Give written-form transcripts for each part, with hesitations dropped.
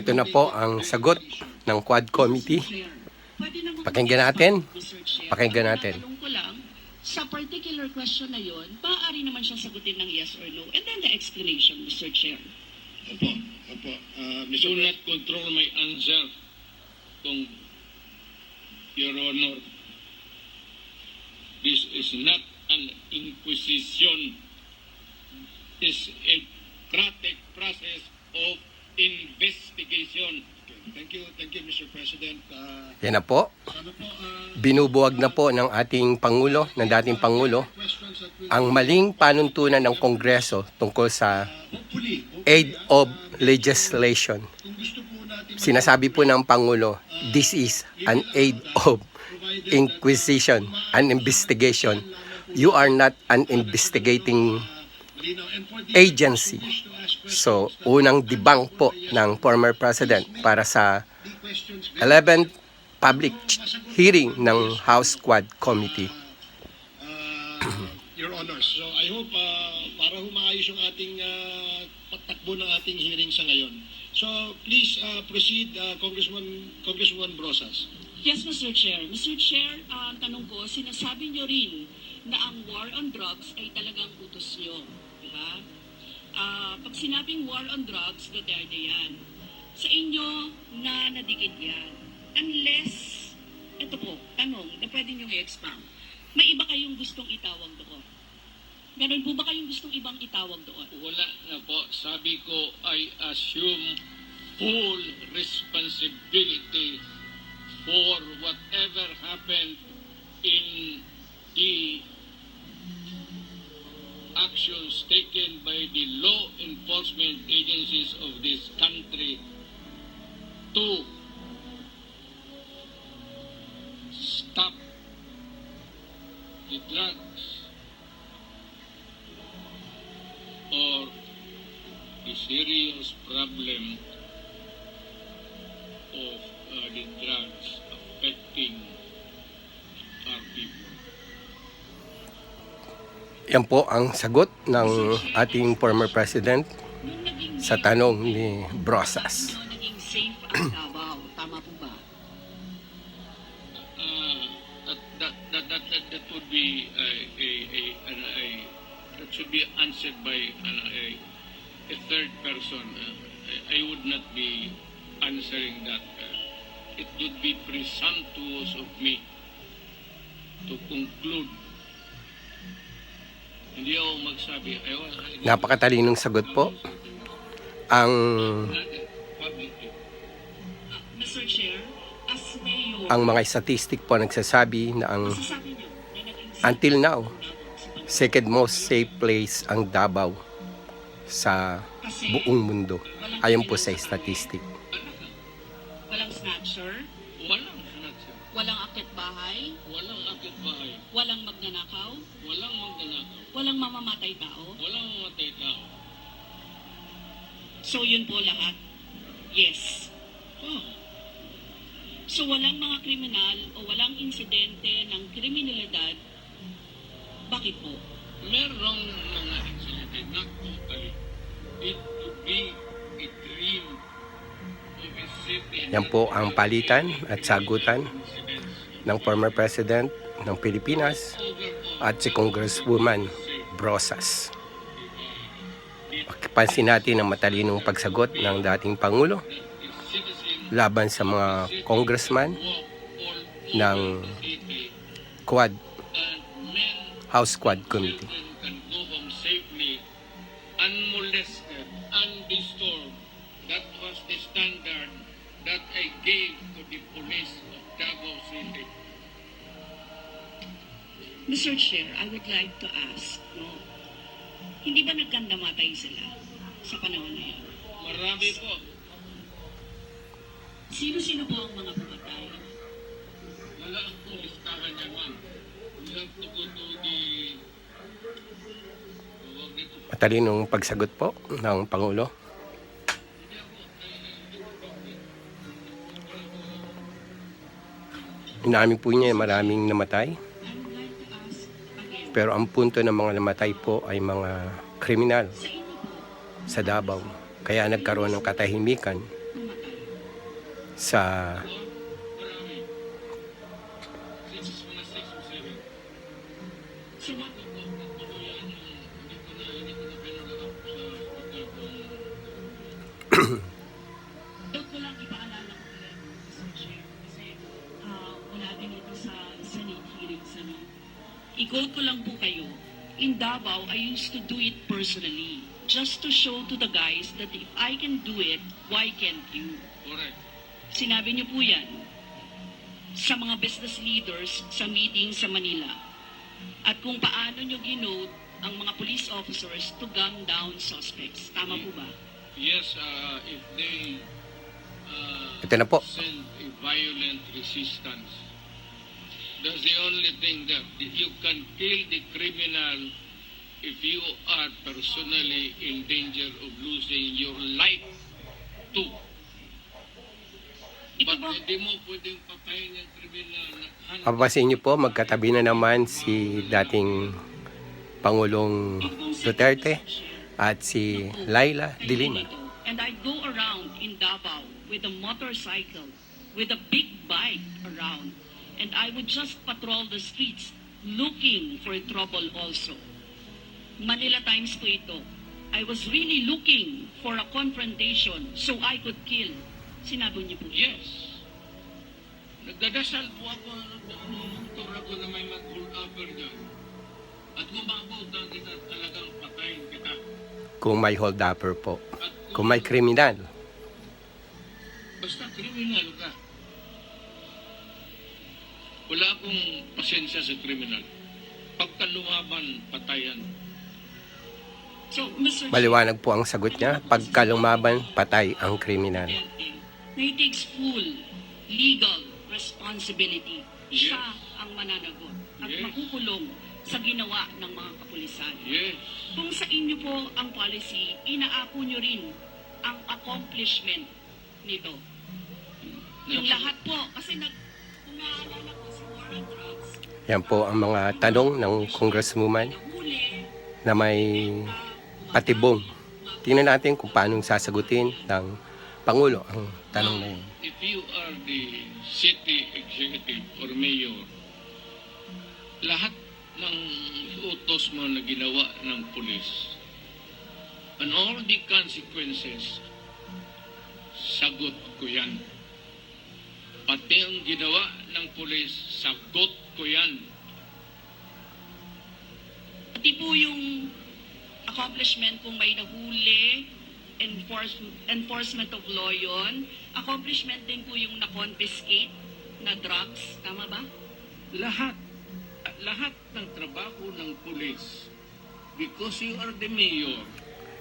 Ito na po ang sagot ng Quad Committee. Pakinggan natin. Pakinggan natin. Sa particular question na yon, maaari naman siya sagutin ng yes or no. And then the explanation, Mr. Chair. Opo. Do not control my answer, Your Honor. This is not an inquisition. This is a process of investigation. Thank you, Mr. President. Yan na po. Binubuwag na po ng ating Pangulo, ng dating Pangulo, ang maling panuntunan ng Kongreso tungkol sa aid of legislation. Sinasabi po ng Pangulo, this is an aid of inquisition, an investigation. You are not an investigating agency. So, unang debunk po ng former President para sa 11th public hearing ng House Quad Committee. Your Honor, so I hope para humaayos yung ating pagtakbo ng ating hearing sa ngayon. So, please proceed, Congresswoman Brosas. Yes, Mr. Chair. Mr. Chair, ang tanong ko, sinasabi niyo rin na ang war on drugs ay talagang utos niyo. Diba? Pag sinabing war on drugs, Duterte yan. Sa inyo na nadikit yan. Unless, ito po, tanong na pwede nyo i-expound. May iba kayong gustong itawag doon? Meron po ba kayong gustong ibang itawag doon? Wala na po. Sabi ko, I assume full responsibility for whatever happened in the actions taken by the law enforcement agencies of this country to stop the drugs or the serious problem of the drugs affecting our people. Yan po ang sagot ng ating former President sa tanong ni Brosas. Naging safe ang Davao. Tama po ba? That would be that should be answered by a third person. I would not be answering that. It would be presumptuous of me to conclude. Hindi ako magsabi. Napakatalinong sagot po. Mr. Chair, as mayor, Ang mga statistic po nagsasabi na ang masasabi niyo na naging safe until now, second most safe place ang Davao sa buong mundo. Ayon po sa statistic. walang snatcher, Walang snatcher. walang akit bahay, Walang akit bahay. walang magnanakaw, Walang magnanakaw. walang mamamatay tao. Walang mamatay tao. So yun po lahat. Yes. So walang mga kriminal o walang insidente ng kriminalidad. Bakit po? Merong mga incident, not totally. It would be a dream of a city. Yan po ang palitan at sagutan ng former President ng Pilipinas at si Congresswoman Brosas. Pansin natin ang matalinong pagsagot ng dating Pangulo laban sa mga congressman ng Quad House Quad Committee. Can go home safely, unmolested, undisturbed. That was the standard that I gave to the police of Davao City. Mr. Chair, I would like to ask, no, hindi ba nagkandamatay sila sa panahon na yun? Marami po. Sino-sino po ang mga pumatay? Wala akong listahan niya, ma'am. We have to go to the... Matalinong pagsagot po ng Pangulo. Inamin po niya maraming namatay. Pero ang punto ng mga namatay po ay mga kriminal sa Davao. Kaya nagkaroon ng katahimikan sa Marami. Mga 6 o 7. Sinabi ko, Hindi ko na pinulak sa hotel doon ko lang ipaalala ko ulit, Mr. Chair, kasi wala din ito sa Senate hearings. Ano. I-quote ko lang po kayo. In Davao, I used to do it personally, just to show to the guys that if I can do it, why can't you? Correct. Sinabi niyo po yan sa mga business leaders sa meeting sa Manila. At kung paano niyo ginote ang mga police officers to gun down suspects. Tama po ba? Yes, if they ito na po. send a violent resistance, that's the only thing that you can kill the criminal if you are personally in danger of losing your life too. Ito But ba? hindi mo pwedeng patayin yung criminal na Papasin niyo po, magkatabi na naman si dating Pangulong Duterte at si Laila de Lima. And I go around in Davao with a motorcycle, with a big bike around, and I would just patrol the streets looking for trouble also. Manila Times po ito. I was really looking for a confrontation so I could kill. Sinabi niyo po. Yes. Nagdadasal po ako ng ako na may mag-hold upper dyan. At gumabot na kita talagang patayin kita. Kung may hold-upper po. Kung may kriminal. Basta kriminal ka. Wala akong pasensya sa kriminal. Pagka lumaban, patayan. So, Mr. Maliwanag po ang sagot niya. Pagka lumaban, patay ang kriminal. Na he takes full legal responsibility. Yes. Siya ang mananagot at Yes. makukulong sa ginawa ng mga kapulisan. Yes. Kung sa inyo po ang policy, inaako nyo rin ang accomplishment nito. Yung lahat po, kasi kung naaalala ko si War on Drugs, Yan po ang mga tanong ng congresswoman nahuli, na may patibong. Tingnan natin kung paano sasagutin ng Pangulo ang tanong na yun. If you are the city executive or mayor, lahat ng utos mo na ginawa ng pulis and all the consequences, sagot ko yan. Pati ang ginawa ng pulis, sagot ko yan. pati po yung accomplishment kung may nahuli, enforcement of law yun. Accomplishment din po yung na-confiscate na drugs. Tama ba? Lahat ng trabaho ng pulis, because you are the mayor,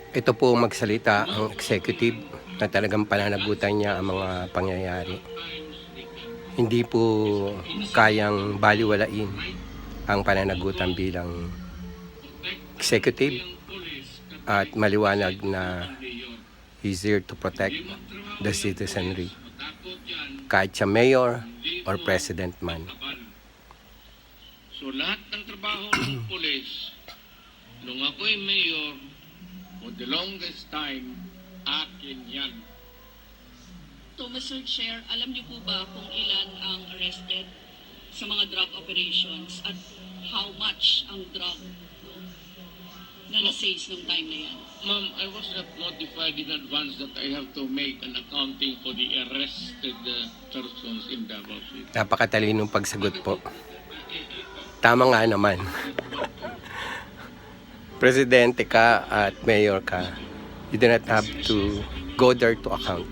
Ito po magsalita ang executive na talagang pananagutan niya ang mga pangyayari. Hindi po kayang baliwalain ang pananagutan bilang executive at maliwanag na he's here to protect the citizenry. Kahit siya mayor or president man. So lahat ng trabaho ng pulis, nung ako'y mayor, for the longest time, akin yan. So, Mr. Chair, alam niyo po ba kung ilan ang arrested sa mga drug operations at how much ang drug na na-seize nung time na yan? Ma'am, I was not notified in advance that I have to make an accounting for the arrested persons in Davao City. Napakatalinong pagsagot po. Tama nga naman. Presidente ka at mayor ka, you do not have to go there to account.